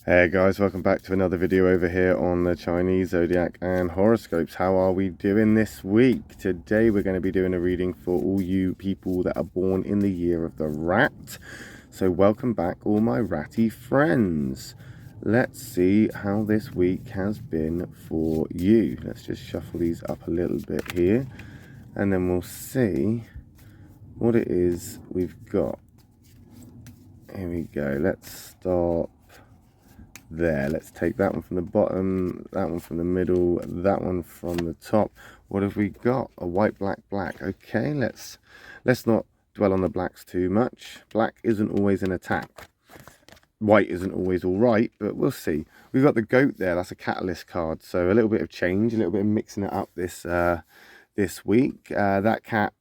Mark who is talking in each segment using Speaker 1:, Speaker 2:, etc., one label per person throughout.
Speaker 1: Hey guys, welcome back to another video over here on the Chinese Zodiac and horoscopes. How are we doing this week? Today we're going to be doing a reading for all you people that are born in the year of the rat. So welcome back all my ratty friends. Let's see how this week has been for you. Let's just shuffle these up a little bit here and then we'll see what it is we've got. Here we go. Let's start there. Let's take that one from the bottom, that one from the middle, that one from the top. What have we got? A white, black, black. Okay, let's not dwell on the blacks too much. Black isn't always an attack. White isn't always all right, but we'll see. We've got the goat there. That's a catalyst card, so a little bit of change, a little bit of mixing it up this week. That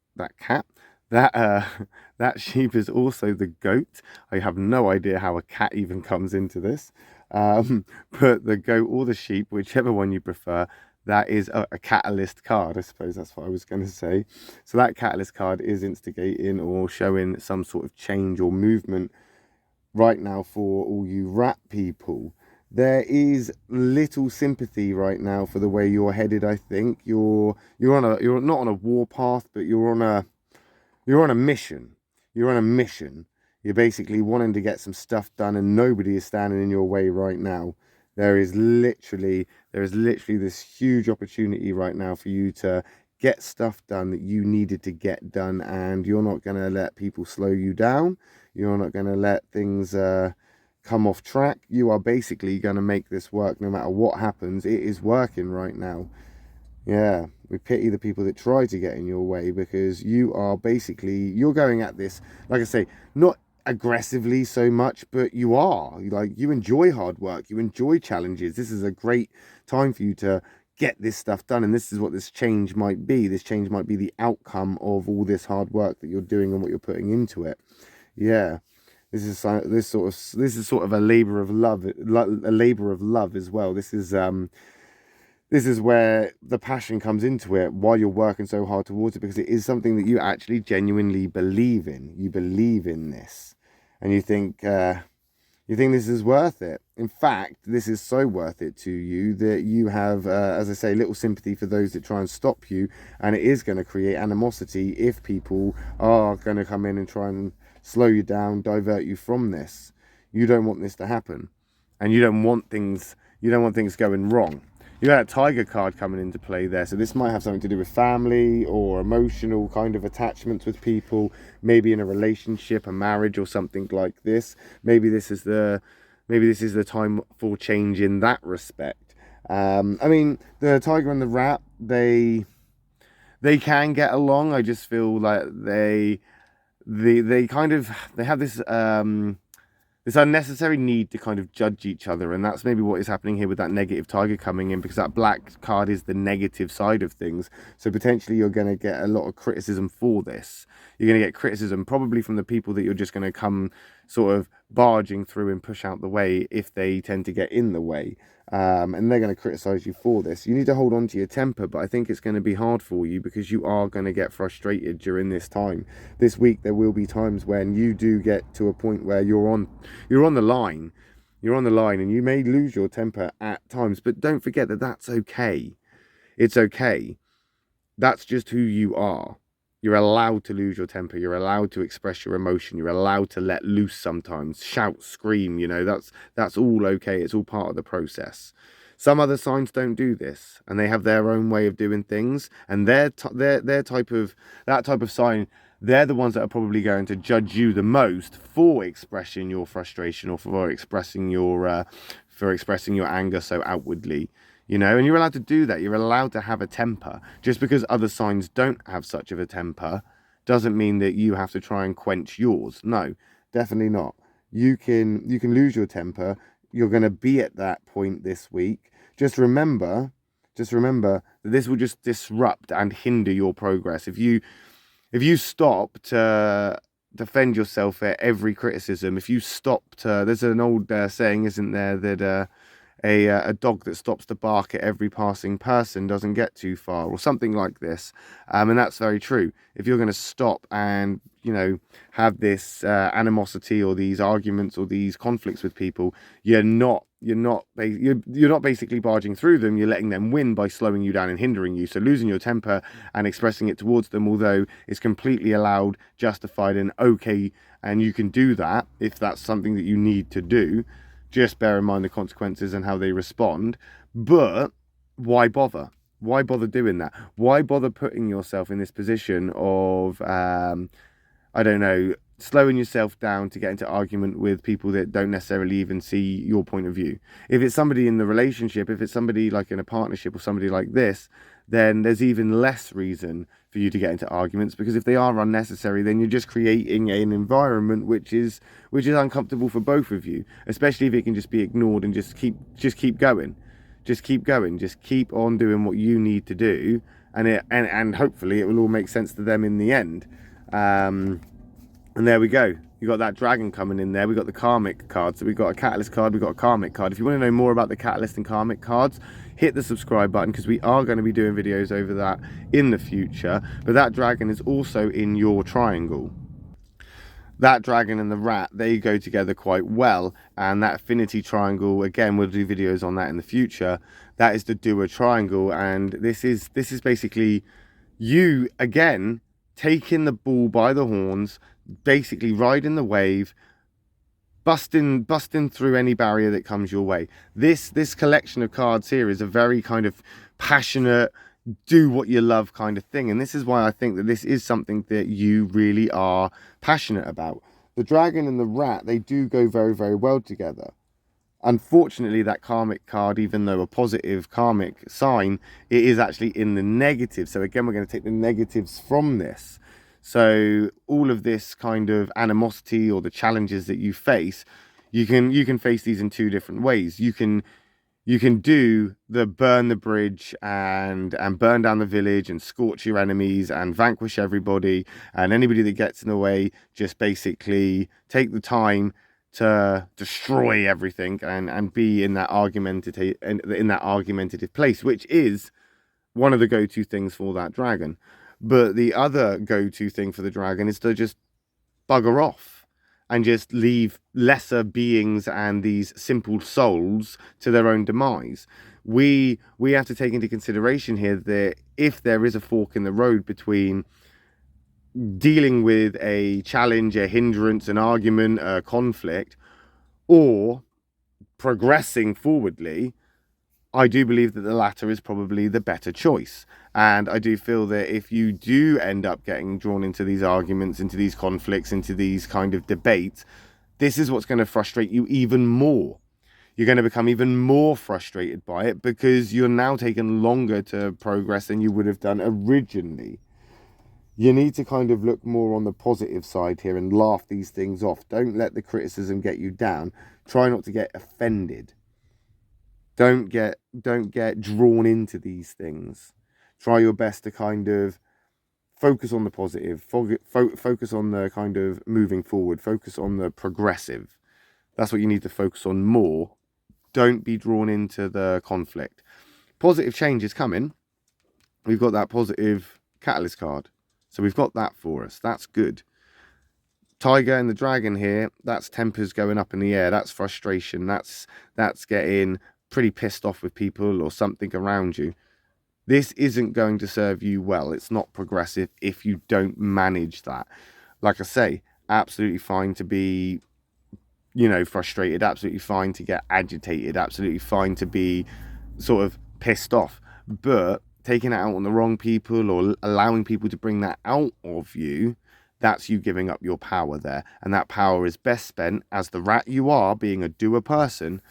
Speaker 1: sheep is also the goat. I have no idea how a cat even comes into this. But the goat or the sheep, whichever one you prefer, that is a catalyst card. I suppose that's what I was going to say. So that catalyst card is instigating or showing some sort of change or movement right now for all you rat people. There is little sympathy right now for the way you're headed. I think you're not on a war path, but you're on a mission. You're on a mission. You're basically wanting to get some stuff done and nobody is standing in your way right now. There is literally this huge opportunity right now for you to get stuff done that you needed to get done, and you're not going to let people slow you down. You're not going to let things come off track. You are basically going to make this work no matter what happens. It is working right now. Yeah, we pity the people that try to get in your way, because you're going at this, like I say, not aggressively so much, but you enjoy hard work, you enjoy challenges. This is a great time for you to get this stuff done, and this is what this change might be. This change might be the outcome of all this hard work that you're doing and what you're putting into it. Yeah. This is sort of a labor of love as well. This is where the passion comes into it while you're working so hard towards it, because it is something that you actually genuinely believe in. You believe in this, and you think this is worth it. In fact, this is so worth it to you that you have, as I say, little sympathy for those that try and stop you, and it is going to create animosity if people are going to come in and try and slow you down, divert you from this. You don't want this to happen, and you don't want things going wrong. You got a tiger card coming into play there, so this might have something to do with family or emotional kind of attachments with people, maybe in a relationship, a marriage, or something like this. Maybe this is the time for change in that respect. I mean, the tiger and the rat, they can get along. I just feel like they have this this unnecessary need to kind of judge each other, and that's maybe what is happening here with that negative tiger coming in, because that black card is the negative side of things. So potentially you're going to get a lot of criticism for this. You're going to get criticism probably from the people that you're just going to come sort of barging through and push out the way if they tend to get in the way. And they're going to criticize you for this. You need to hold on to your temper, but I think it's going to be hard for you because you are going to get frustrated during this time. This week there will be times when you do get to a point where you're on the line. You're on the line and you may lose your temper at times, but don't forget that that's okay. It's okay. That's just who you are. You're allowed to lose your temper. You're allowed to express your emotion. You're allowed to let loose sometimes. Shout, scream, that's all okay. It's all part of the process. Some other signs don't do this, and they have their own way of doing things, and that type of sign, they're the ones that are probably going to judge you the most for expressing your frustration or for expressing your anger so outwardly. And you're allowed to do that. You're allowed to have a temper. Just because other signs don't have such of a temper doesn't mean that you have to try and quench yours. No, definitely not. You can lose your temper. You're going to be at that point this week. Just remember that this will just disrupt and hinder your progress. If you stop to defend yourself at every criticism, if you stop to, there's an old saying, isn't there, that a dog that stops to bark at every passing person doesn't get too far, or something like this. And that's very true. If you're going to stop and have this animosity or these arguments or these conflicts with people, you're not you're not basically barging through them. You're letting them win by slowing you down and hindering you. So losing your temper and expressing it towards them, although it's completely allowed, justified, and okay, and you can do that if that's something that you need to do. Just bear in mind the consequences and how they respond. But why bother? Why bother doing that? Why bother putting yourself in this position of I don't know, slowing yourself down to get into argument with people that don't necessarily even see your point of view? If it's somebody in the relationship, if it's somebody like in a partnership or somebody like this, then there's even less reason for you to get into arguments, because if they are unnecessary, then you're just creating an environment which is uncomfortable for both of you, especially if it can just be ignored and just keep going. Just keep going. Just keep on doing what you need to do, and hopefully it will all make sense to them in the end. And there we go. You got that dragon coming in there. We got the karmic card. So we got a catalyst card. We got a karmic card. If you want to know more about the catalyst and karmic cards, hit the subscribe button, because we are going to be doing videos over that in the future. But that dragon is also in your triangle. That dragon and the rat, they go together quite well, and that affinity triangle, again, we'll do videos on that in the future. That is the doer triangle, and this is basically you again taking the bull by the horns, basically riding the wave, busting through any barrier that comes your way. This collection of cards here is a very kind of passionate, do what you love kind of thing, and this is why I think that this is something that you really are passionate about. The dragon and the rat, they do go very, very well together. Unfortunately, that karmic card, even though a positive karmic sign, it is actually in the negative. So again, we're going to take the negatives from this. So all of this kind of animosity or the challenges that you face, you can face these in two different ways. You can do the burn the bridge and burn down the village and scorch your enemies and vanquish everybody, and anybody that gets in the way, just basically take the time to destroy everything and be in that argumentative place, which is one of the go-to things for that dragon. But the other go-to thing for the dragon is to just bugger off and just leave lesser beings and these simple souls to their own demise. We have to take into consideration here that if there is a fork in the road between dealing with a challenge, a hindrance, an argument, a conflict, or progressing forwardly, I do believe that the latter is probably the better choice. And I do feel that if you do end up getting drawn into these arguments, into these conflicts, into these kind of debates, this is what's going to frustrate you even more. You're going to become even more frustrated by it, because you're now taking longer to progress than you would have done originally. You need to kind of look more on the positive side here and laugh these things off. Don't let the criticism get you down. Try not to get offended. Don't get drawn into these things. Try your best to kind of focus on the positive, focus on the kind of moving forward, focus on the progressive. That's what you need to focus on more. Don't be drawn into the conflict. Positive change is coming. We've got that positive catalyst card. So we've got that for us. That's good. Tiger and the dragon here, that's tempers going up in the air. That's frustration. That's getting pretty pissed off with people or something around you. This isn't going to serve you well. It's not progressive if you don't manage that. Like I say, absolutely fine to be, frustrated, absolutely fine to get agitated, absolutely fine to be sort of pissed off. But taking it out on the wrong people or allowing people to bring that out of you, that's you giving up your power there. And that power is best spent, as the rat you are, being a doer person,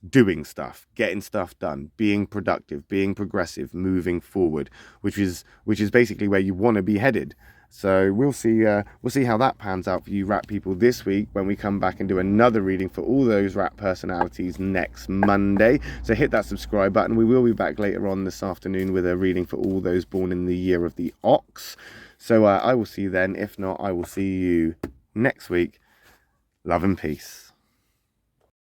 Speaker 1: doing stuff, getting stuff done, being productive, being progressive, moving forward, which is basically where you want to be headed. So we'll see how that pans out for you rat people this week when we come back and do another reading for all those rat personalities next Monday. So hit that subscribe button. We will be back later on this afternoon with a reading for all those born in the year of the ox. So I will see you then. If not, I will see you next week. Love and peace.